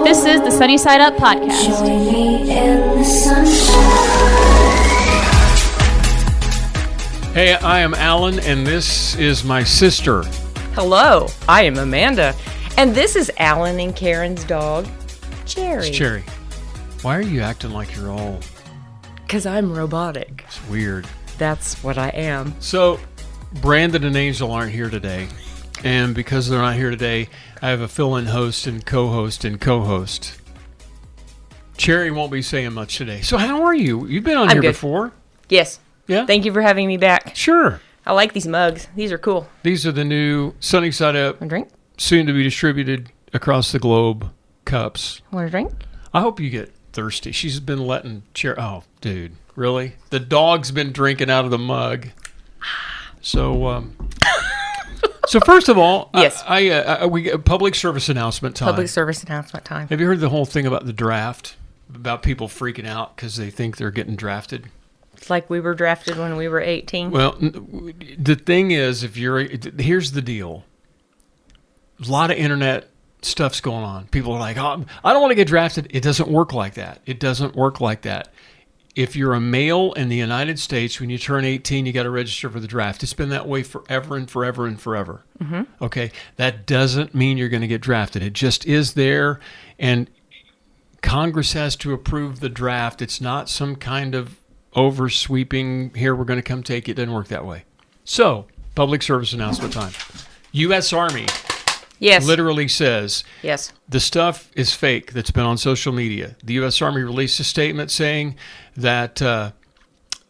This is the Sunny Side Up podcast. Join me in the sunshine. Hey, I am Alan, and this is my sister. Hello, I am Amanda, and this is Alan and Karen's dog, Cherry. It's Cherry. Why are you acting like you're old? Because I'm robotic. It's weird. That's what I am. So, Brandon and Angel aren't here today, and because they're not here today, I have a fill-in host and co-host and co-host. Cherry won't be saying much today. So how are you? You've been on here good. before? Yes. Yeah? Thank you for having me back. Sure. I like these mugs. These are cool. These are the new Sunny Side Up, Want a drink? soon to be distributed across the globe cups. Want a drink? I hope you get thirsty. She's been letting Cherry... Oh, dude. Really? The dog's been drinking out of the mug. So, so first of all, Yes. we get public service announcement time. Public service announcement time. Have you heard the whole thing about the draft? About people freaking out because they think they're getting drafted? It's like we were drafted when we were 18. Well, the thing is, here's the deal. A lot of internet stuff's going on. People are like, oh, I don't want to get drafted. It doesn't work like that. It doesn't work like that. If you're a male in the United States, when you turn 18, you got to register for the draft. It's been that way forever and forever and forever. Mm-hmm. Okay? That doesn't mean you're going to get drafted. It just is there, and Congress has to approve the draft. It's not some kind of oversweeping, here, we're going to come take it. It doesn't work that way. So, public service announcement time. U.S. Army Yes. literally says Yes. the stuff is fake that's been on social media. The U.S. Army released a statement saying that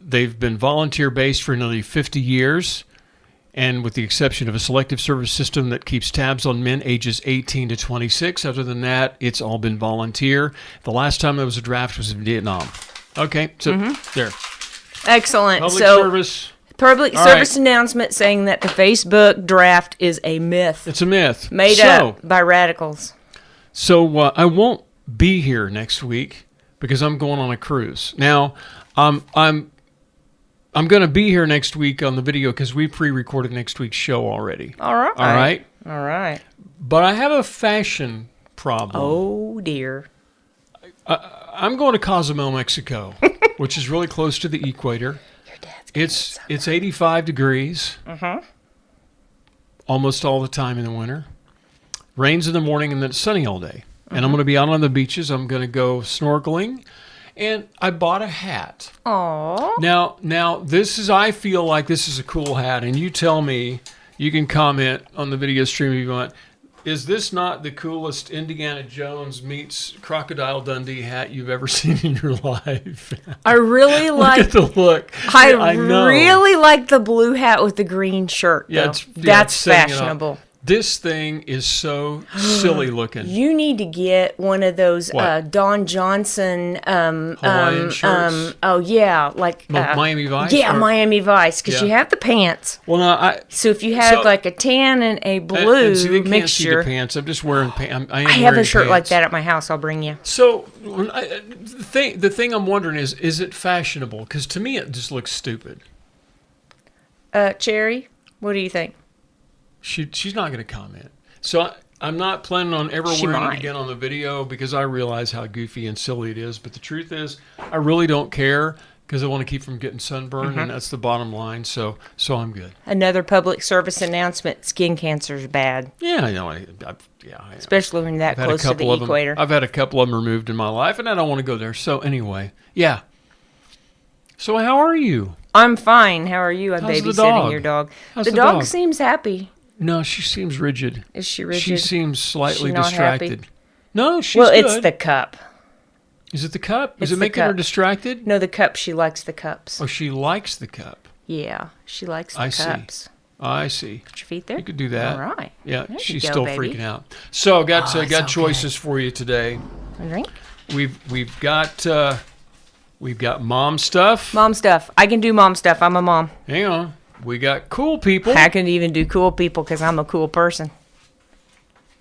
they've been volunteer-based for nearly 50 years, and with the exception of a selective service system that keeps tabs on men ages 18 to 26. Other than that, it's all been volunteer. The last time there was a draft was in Vietnam. Okay, so there. Excellent. Public so, service. public All service right. announcement saying that the Facebook draft is a myth. It's a myth. Made up by radicals. So I won't be here next week because I'm going on a cruise. Now, I'm going to be here next week on the video because we pre-recorded next week's show already. All right. All right? All right. But I have a fashion problem. Oh, dear. I'm going to Cozumel, Mexico, which is really close to the equator. Your dad's It's 85 degrees Mm-hmm. almost all the time in the winter. Rains in the morning and then it's sunny all day. And I'm going to be out on the beaches. I'm going to go snorkeling. And I bought a hat. Aww. Now I feel like this is a cool hat. And you tell me, you can comment on the video stream if you want. Is this not the coolest Indiana Jones meets Crocodile Dundee hat you've ever seen in your life? I really Look like. at the look. I know. really like the blue hat with the green shirt. Yeah, though. it's That's setting it up. fashionable. This thing is so silly looking. You need to get one of those What? Don Johnson. Hawaiian shirts? Oh yeah, like Miami Vice? Yeah, Or- Miami Vice, because Yeah. you have the pants. Well, no, So if you had like a tan and a blue and see, they can't see mixture, the pants. I'm just wearing pants. I have a shirt like that at my house. I'll bring you. So the thing I'm wondering is it fashionable? Because to me, it just looks stupid. Cherry, what do you think? She's not going to comment. So I'm not planning on ever She wearing might. it again on the video because I realize how goofy and silly it is. But the truth is, I really don't care because I want to keep from getting sunburned, and that's the bottom line. So I'm good. Another public service announcement: skin cancer is bad, Yeah, I know. I especially when you're that I've had close a to couple the of them. equator. I've had a couple of them removed in my life, and I don't want to go there. So anyway, yeah. So how are you? I'm fine. How are you? I'm How's the babysitting dog? your dog. How's the the dog dog? seems happy. No, she seems rigid. Is she rigid? She seems slightly She not happy? distracted. No, she's Well, good. it's the cup. Is it the cup? It's Is it the making her cup. distracted? No, the cup. She likes the cups. Oh, she likes the cup. Yeah, she likes the I see. cups. I see. Put your feet there. You could do that. All right. Yeah, There you she's go, still baby. freaking out. So got Oh, it's got okay. choices for you today. A drink? We've got mom stuff. Mom stuff. I can do mom stuff. I'm a mom. Hang on. We got cool people. I can even do cool people because I'm a cool person.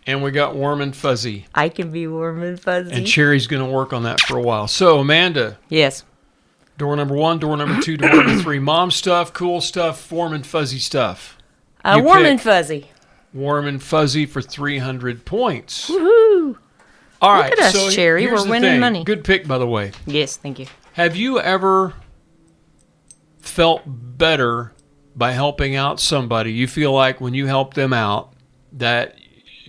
And we got warm and fuzzy. I can be warm and fuzzy. And Cherry's going to work on that for a while. So, Amanda, Yes. door number 1, door number 2, door number 3. Mom stuff, cool stuff, warm and fuzzy stuff. You Warm pick. and fuzzy. Warm and fuzzy for 300 points. Woohoo! All right. at us, so Cherry. here's We're the winning thing. money. Good pick, by the way. Yes, thank you. Have you ever felt better by helping out somebody? You feel like when you help them out that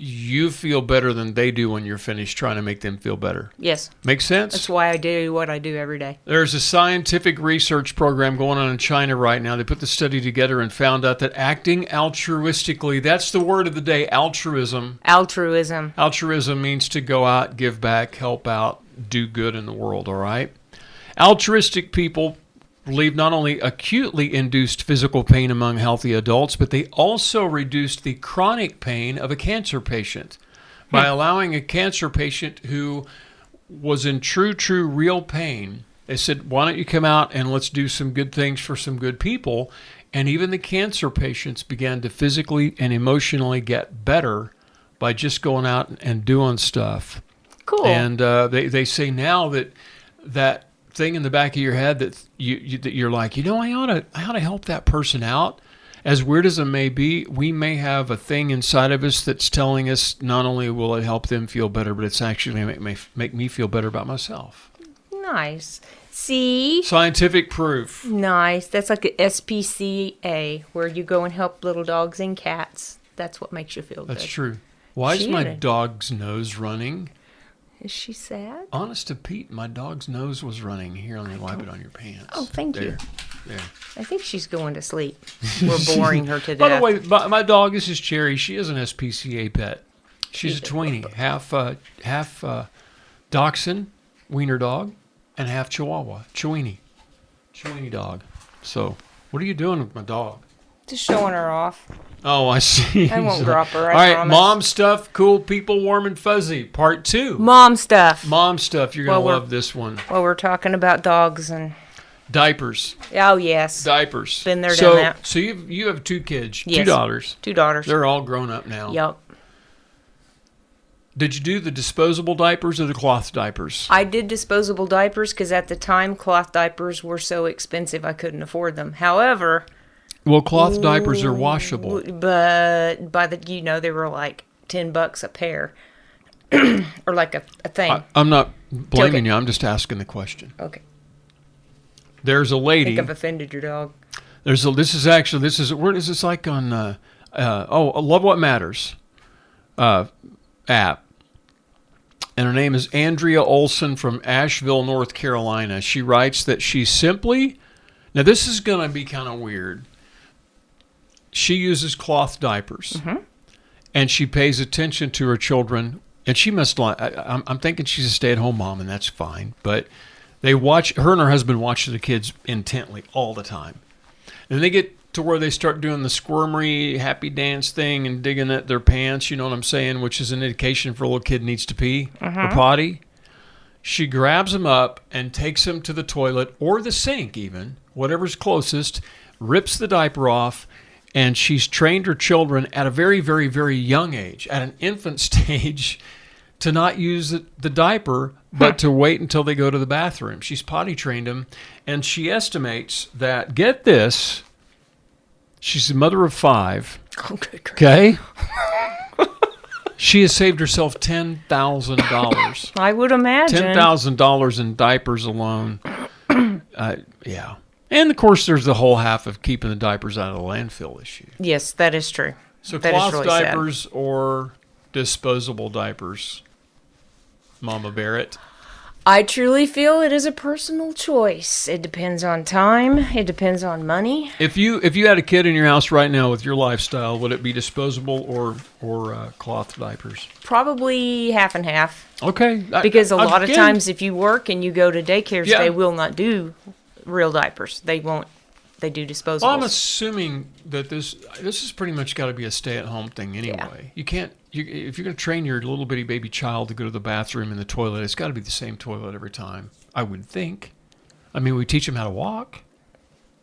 you feel better than they do when you're finished trying to make them feel better. Yes. Make sense? That's why I do what I do every day. There's a scientific research program going on in China right now. They put the study together and found out that acting altruistically, that's the word of the day, altruism. Altruism. Altruism means to go out, give back, help out, do good in the world, all right? Altruistic people relieve not only acutely induced physical pain among healthy adults, but they also reduced the chronic pain of a cancer patient by allowing a cancer patient who was in true, real pain. They said, why don't you come out and let's do some good things for some good people? And even the cancer patients began to physically and emotionally get better by just going out and doing stuff. Cool. And they say now that thing in the back of your head that you're like, I ought to help that person out. As weird as it may be, we may have a thing inside of us that's telling us not only will it help them feel better, but it's actually make me feel better about myself. Nice. See? Scientific proof. Nice. That's like a SPCA, where you go and help little dogs and cats. That's what makes you feel good. That's true. Why is my Shit. dog's nose running? Is she sad? Honest to Pete, my dog's nose was running. Here, let me wipe it on your pants. Oh, thank you. There. I think she's going to sleep. We're boring her to death. By the way, my dog, this is Cherry. She is an SPCA pet. She's a tweenie, half Dachshund, wiener dog, and half Chihuahua, Chiweenie dog. So, what are you doing with my dog? Just showing her off. Oh, I see. I won't drop her, All right, promise. mom stuff, cool people, warm and fuzzy, part 2. Mom stuff. Mom stuff, you're going to Well, love this one. Well, we're talking about dogs and... Diapers. Oh, yes. Diapers. Been there, done that. So you have 2 kids, Yes. 2 daughters. 2 daughters. They're all grown up now. Yup. Did you do the disposable diapers or the cloth diapers? I did disposable diapers because at the time, cloth diapers were so expensive I couldn't afford them. However... Well, cloth diapers are washable. But by the, they were like $10 a pair. Or like a thing. I'm not blaming you. I'm just asking the question. Okay. There's a I lady. think I've offended your dog. Where is this like on, Love What Matters app. And her name is Andrea Olson from Asheville, North Carolina. She writes that she simply, now this is going to be kind of weird. She uses cloth diapers, and she pays attention to her children. And she must like, I'm thinking she's a stay-at-home mom, and that's fine. But her and her husband watch the kids intently all the time. And they get to where they start doing the squirmery, happy dance thing and digging at their pants, you know what I'm saying, which is an indication for a little kid needs to pee or potty. She grabs them up and takes them to the toilet or the sink even, whatever's closest, rips the diaper off, and she's trained her children at a very, very, very young age, at an infant stage, to not use the diaper, but to wait until they go to the bathroom. She's potty trained them, and she estimates that, get this, she's a mother of 5. Oh, good grief. Okay? She has saved herself $10,000. I would imagine. $10,000 in diapers alone. Yeah. And, of course, there's the whole half of keeping the diapers out of the landfill issue. Yes, that is true. So that cloth is really diapers or disposable diapers, Mama Barrett? I truly feel it is a personal choice. It depends on time. It depends on money. If you had a kid in your house right now with your lifestyle, would it be disposable or cloth diapers? Probably half and half. Okay. Because a lot of again, times if you work and you go to daycares, Yeah. they will not do real diapers. They won't. They do disposables. Well, I'm assuming that this has pretty much got to be a stay-at-home thing anyway. Yeah. You can't. If you're going to train your little bitty baby child to go to the bathroom and the toilet, it's got to be the same toilet every time. I would think. I mean, we teach them how to walk,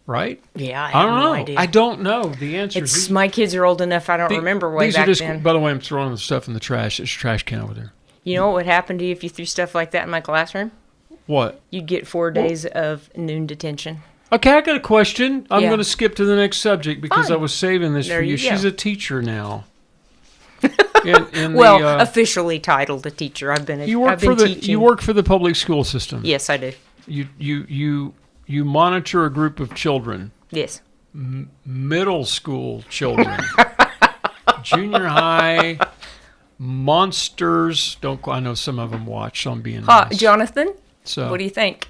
right? Yeah, I I have don't no know. idea. I don't know the answer. It's my kids are old enough. I don't remember way these back are just, then. By the way, I'm throwing the stuff in the trash. There's a trash can over there. You know what would happen to you if you threw stuff like that in my classroom? What? You'd get 4 days of noon detention. Okay, I got a question. I'm Yeah. going to skip to the next subject because Fine. I was saving this There for you. you go. She's a teacher now. Officially titled a teacher. I've been teaching. You work for the public school system. Yes, I do. You monitor a group of children. Yes. Middle school children. Junior high monsters. I know some of them watch, so I'm being nice. Jonathan, so what do you think?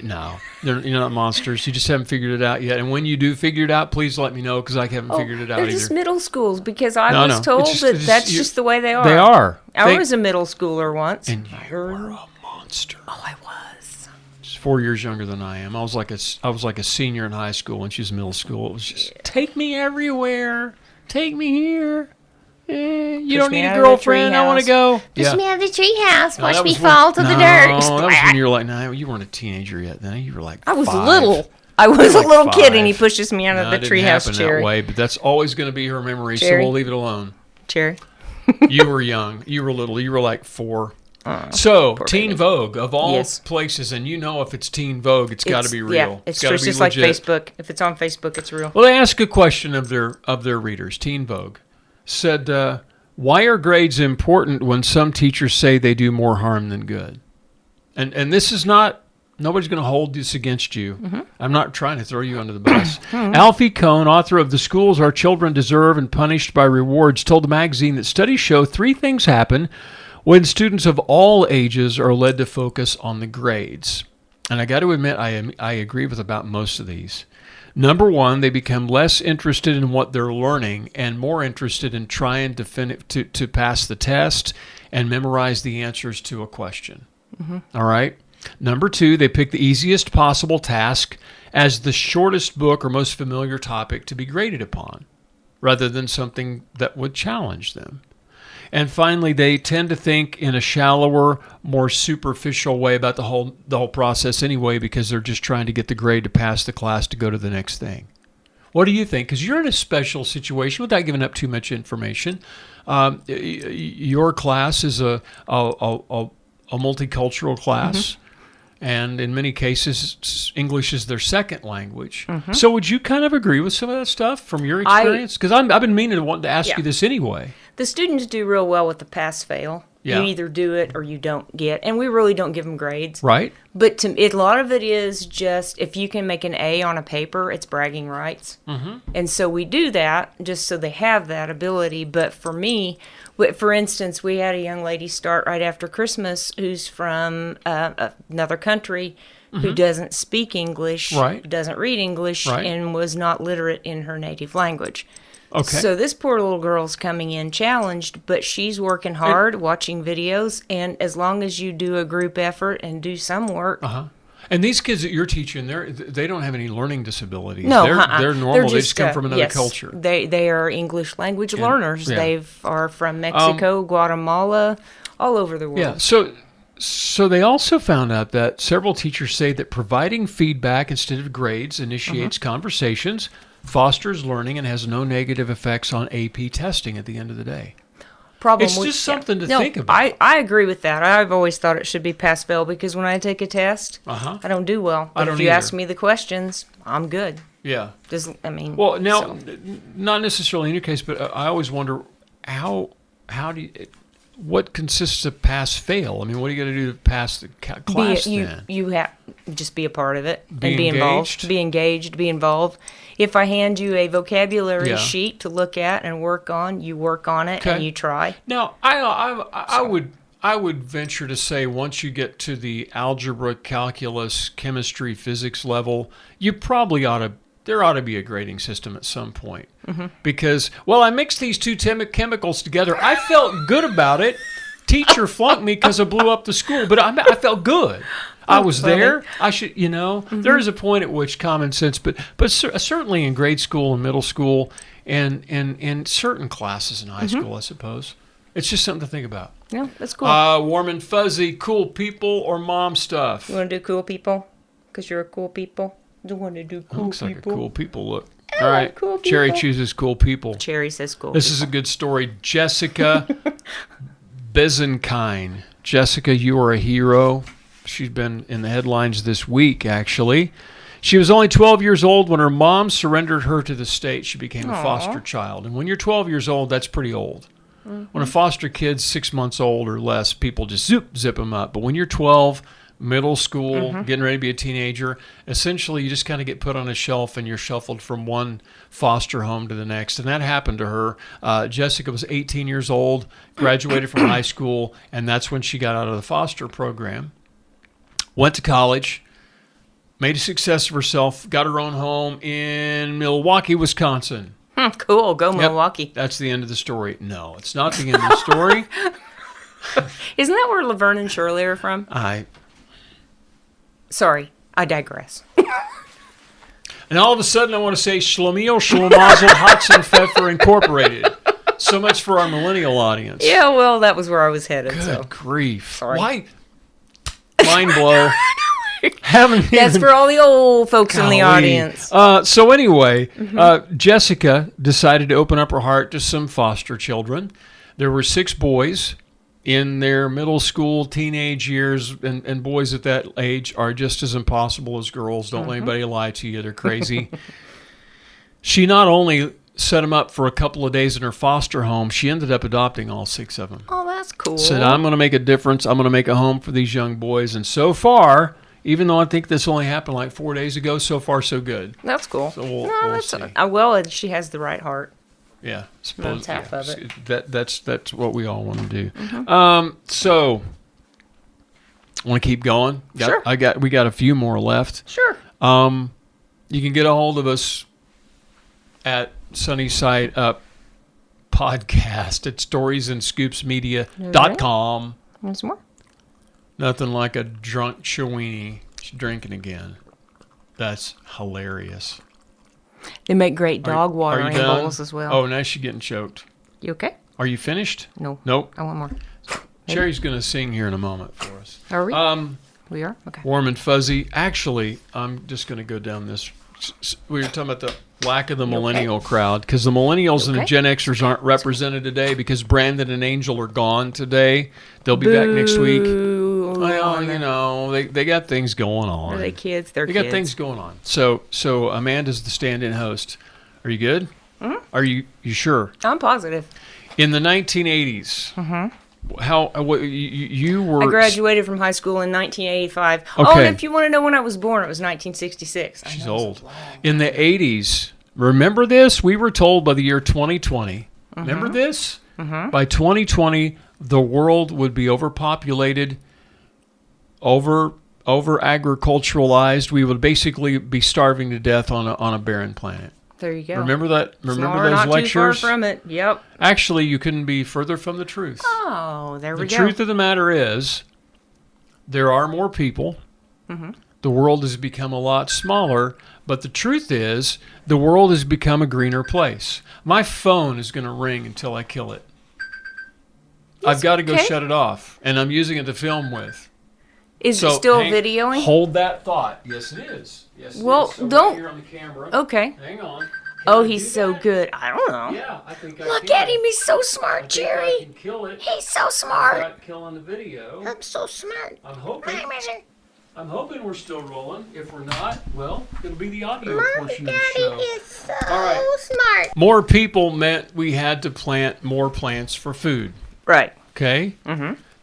No, you're not monsters. You just haven't figured it out yet. And when you do figure it out, please let me know, because I haven't figured it out either. They're just middle schools, because I was told that's just the way they are. They are. I was a middle schooler once. And you were a monster. Oh, I was. She's 4 years younger than I am. I was like a senior in high school when she was middle school. It was just, take me everywhere. Take me here. You don't need a girlfriend. I want to go. Push me out of the treehouse. No, Watch me fall to the dirt. No, that was when you were like, no, you weren't a teenager yet. Then you were like, I was 5. little. I was like a little 5. kid, and he pushes me out of the treehouse. treehouse. It didn't Cherry. happen that way, but that's always going to be her memory. Cherry. So we'll leave it alone. Cherry. You were young. You were little. You were like 4. So, Teen baby. Vogue, of all places, and if it's Teen Vogue, it's got to be real. Yeah, it's gotta just be like legit. Facebook. If it's on Facebook, it's real. Well, they ask a question of their readers. Teen Vogue said, why are grades important when some teachers say they do more harm than good? And this is not, nobody's going to hold this against you. Mm-hmm. I'm not trying to throw you under the bus. Alfie Kohn, author of The Schools Our Children Deserve and Punished by Rewards, told the magazine that studies show 3 things happen when students of all ages are led to focus on the grades. And I got to admit, I agree with about most of these. Number 1, they become less interested in what they're learning and more interested in trying to pass the test and memorize the answers to a question. Mm-hmm. All right? Number 2, they pick the easiest possible task as the shortest book or most familiar topic to be graded upon, rather than something that would challenge them. And finally, they tend to think in a shallower, more superficial way about the whole process anyway, because they're just trying to get the grade to pass the class to go to the next thing. What do you think? Because you're in a special situation, without giving up too much information. Your class is a multicultural class. Mm-hmm. And in many cases, English is their second language. Mm-hmm. So would you kind of agree with some of that stuff from your experience? Because I've been meaning to want to ask you this anyway. The students do real well with the pass-fail. Yeah. You either do it or you don't get. And we really don't give them grades. Right. But a lot of it is just, if you can make an A on a paper, it's bragging rights. Mm-hmm. And so we do that just so they have that ability. But for me, for instance, we had a young lady start right after Christmas who's from another country, who doesn't speak English, doesn't read English, and was not literate in her native language. Okay. So this poor little girl's coming in challenged, but she's working hard, watching videos, and as long as you do a group effort and do some work. Uh-huh. And these kids that you're teaching, they don't have any learning disabilities. No, they're normal. They just come from another culture. They are English language learners. Yeah. They are from Mexico, Guatemala, all over the world. Yeah. So they also found out that several teachers say that providing feedback instead of grades initiates conversations, fosters learning, and has no negative effects on AP testing at the end of the day. It's just something to think about. I agree with that. I've always thought it should be pass-fail, because when I take a test, I don't do well. But if you ask me the questions, I'm good. Yeah. Well, now, not necessarily in your case, but I always wonder what consists of pass-fail? I mean, what do you got to do to pass the class then? You have just be a part of it and be involved. Be engaged, be involved. If I hand you a vocabulary sheet to look at and work on, you work on it and you try. Now, I would venture to say once you get to the algebra, calculus, chemistry, physics level, you probably there ought to be a grading system at some point. Mm-hmm. Because, I mixed these two chemicals together. I felt good about it. Teacher flunked me because I blew up the school, but I felt good. I was there. I should, there is a point at which common sense, but certainly in grade school and middle school and in certain classes in high school, I suppose. It's just something to think about. Yeah, that's cool. Warm and fuzzy, cool people or mom stuff? You want to do cool people? Because you're a cool people? Do you want to do cool looks people? Looks like a cool people look. All right, cool Cherry chooses cool people. Cherry says cool This is a good story. Jessica Bezenkine. Jessica, you are a hero. She's been in the headlines this week, actually. She was only 12 years old when her mom surrendered her to the state. She became a foster child. And when you're 12 years old, that's pretty old. When a foster kid's 6 months old or less, people just zip them up. But when you're 12, middle school, getting ready to be a teenager, essentially you just kind of get put on a shelf and you're shuffled from one foster home to the next. And that happened to her. Jessica was 18 years old, graduated from high school, and that's when she got out of the foster program. Went to college, made a success of herself, got her own home in Milwaukee, Wisconsin. Cool. Go Milwaukee. That's the end of the story. No, it's not the end of the story. Isn't that where Laverne and Shirley are from? Sorry, I digress. And all of a sudden, I want to say Schlemiel Schlemazel Hudson Pfeffer Incorporated. So much for our millennial audience. Yeah, well, that was where I was headed. Good grief. Sorry. Why? Mind blow. That's for all the old folks in the audience. So anyway, Jessica decided to open up her heart to some foster children. There were 6 boys in their middle school, teenage years, and boys at that age are just as impossible as girls. Don't let anybody lie to you. They're crazy. She not only set them up for a couple of days in her foster home, she ended up adopting all 6 of them. Oh, that's cool. Said, I'm going to make a difference. I'm going to make a home for these young boys. And so far, even though I think this only happened like 4 days ago, so far so good. That's cool. So we'll see. Well, she has the right heart. Yeah, That's half of it. That's what we all want to do. So, want to keep going? Sure. We got a few more left. Sure. You can get a hold of us at Sunnyside Up Podcast at storiesandscoopsmedia.com. Want some more? Nothing like a drunk Shawini drinking again. That's hilarious. They make great dog Are watering you done? bowls as well. Oh, now she's getting choked. You okay? Are you finished? No. Nope. I want more. Cherry's going to sing here in a moment for us. Are we? We are? Okay. Warm and fuzzy. Actually, I'm just going to go down this. We were talking about the lack of the millennial crowd because the millennials and the Gen Xers aren't represented today because Brandon and Angel are gone today. They'll be back next week. Well, you know, they got things going on. Are they kids? They're They kids. got things going on. So Amanda's the stand-in host. Are you good? Mm-hmm. Are you sure? I'm positive. In the 1980s, you were... I graduated from high school in 1985. Okay. Oh, and if you want to know when I was born, it was 1966. She's old. In the 80s, remember this? We were told by the year 2020. Remember this? By 2020, the world would be overpopulated, over agriculturalized. We would basically be starving to death on a barren planet. There you go. Remember that? Remember those not lectures? Too far from it. Yep. Actually, you couldn't be further from the truth. Oh, there we go. The truth of the matter is, there are more people. The world has become a lot smaller. But the truth is, the world has become a greener place. My phone is going to ring until I kill it. I've got to go shut it off, and I'm using it to film with. Is it still videoing? Hold that thought. Yes, it is. Yes, well, it is. So don't. right here on the camera. Okay. Hang on. Oh, he's so good. I don't know. Yeah, I think I Look can. at him. He's so I smart, think Jerry. I can kill it. He's so smart. Without killing the video. I'm so smart. I'm hoping. Hi, Mister. I'm hoping we're still rolling. If we're not, well, it'll be the audio Mom, portion of Daddy the show. is so All right. smart. More people meant we had to plant more plants for food. Right. Okay?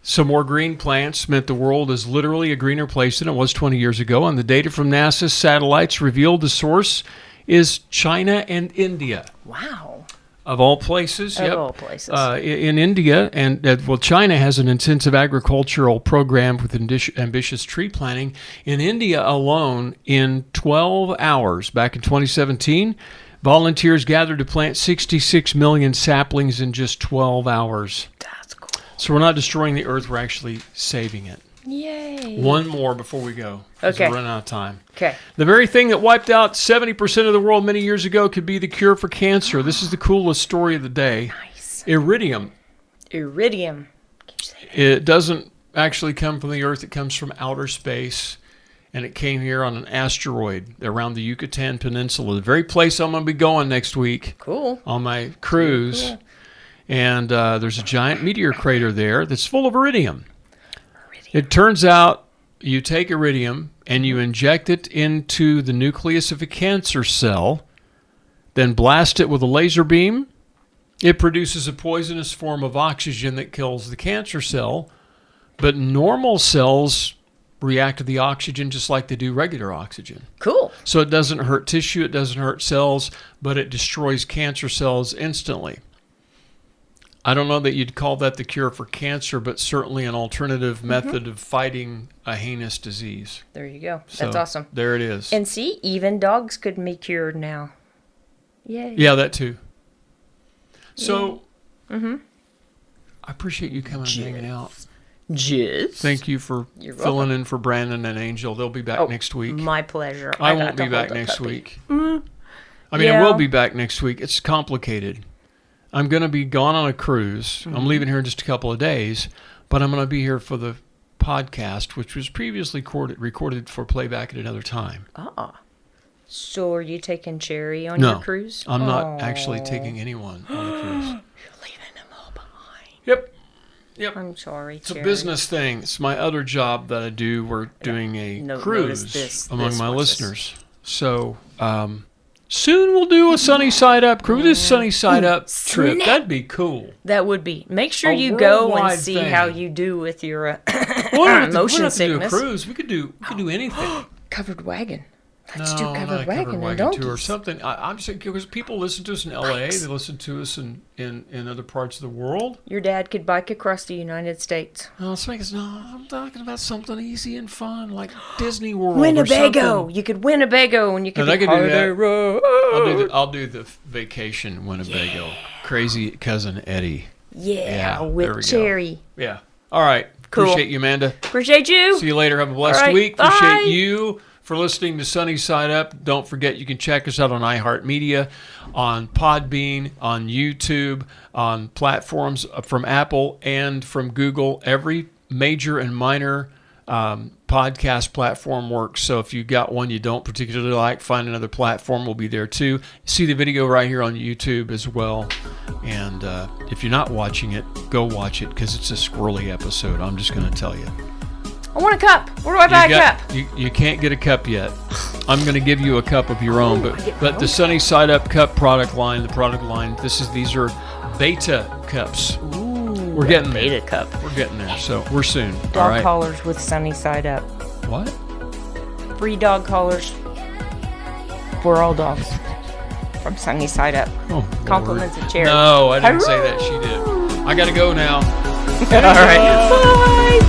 So more green plants meant the world is literally a greener place than it was 20 years ago. And the data from NASA's satellites revealed the source is China and India. Wow. Of all places. Of all places. In India, and China has an intensive agricultural program with ambitious tree planting. In India alone, in 12 hours, back in 2017, volunteers gathered to plant 66 million saplings in just 12 hours. That's cool. So we're not destroying the earth, we're actually saving it. Yay. One more before we go. 'Cause Okay. We're running out of time. Okay. The very thing that wiped out 70% of the world many years ago could be the cure for cancer. This is the coolest story of the day. Nice. Iridium. Iridium. It doesn't actually come from the earth. It comes from outer space. And it came here on an asteroid around the Yucatan Peninsula, the very place I'm going to be going next week. Cool. On my cruise. Cool. And there's a giant meteor crater there that's full of iridium. It turns out you take iridium and you inject it into the nucleus of a cancer cell, then blast it with a laser beam, It produces a poisonous form of oxygen that kills the cancer cell, but normal cells react to the oxygen just like they do regular oxygen. Cool. So it doesn't hurt tissue, it doesn't hurt cells, but it destroys cancer cells instantly. I don't know that you'd call that the cure for cancer, but certainly an alternative method of fighting a heinous disease. There you go. So, That's awesome. There it is. And see, even dogs could be cured now. Yay. Yeah, that too. So, I appreciate you coming and hanging out. Jizz. Thank you for filling in for Brandon and Angel. They'll be back next week. My pleasure. I won't be back next week. I mean, I Yeah. will be back next week. It's complicated. I'm going to be gone on a cruise. I'm leaving here in just a couple of days, but I'm going to be here for the podcast, which was previously recorded for playback at another time. Ah. So are you taking Cherry on your cruise? I'm not actually taking anyone on the cruise. You're leaving them all behind. Yep. I'm sorry, It's Cherry. a business thing. It's my other job that I do. We're doing a cruise among my listeners. So soon we'll do a sunny side up cruise. This sunny side up trip. Snap. That'd be cool. That would be. Make sure A you go and worldwide see thing. how you do with your We don't have motion to do a sickness. cruise. We could do anything. Covered wagon. Let's No, do not a covered wagon and donkeys. tour or something. I'm just thinking because people listen to us in LA. They listen to us in other parts of the world. Your dad could bike across the United States. No, I'm talking about something easy and fun like Disney World. Winnebago. Or something. You could Winnebago and you could And I be could do Holiday that. Road. I'll do the vacation Winnebago. Crazy cousin Eddie. Yeah, there we with go. Cherry. Yeah. All right. Cool. Appreciate you, Amanda. Appreciate you. See you later. Have a blessed All right, week. bye. Appreciate you for listening to Sunny Side Up. Don't forget you can check us out on iHeartMedia, on Podbean, on YouTube, on platforms from Apple and from Google. Every major and minor podcast platform works. So if you got one you don't particularly like, find another platform. We'll be there too. See the video right here on YouTube as well. And if you're not watching it, go watch it because it's a squirrely episode. I'm just going to tell you. I want a cup. Where do I buy a cup? You can't get a cup yet. I'm going to give you a cup of your own, but the Sunny Side Up Cup product line, these are beta cups. Ooh, We're getting beta there. cup. We're getting there. So we're soon. Dog All right. collars with Sunny Side Up. What? Free dog collars for all dogs from Sunny Side Up. Oh, Compliments Lord. of Cherry. No, I didn't say that. She did. I got to go now. All right. Bye.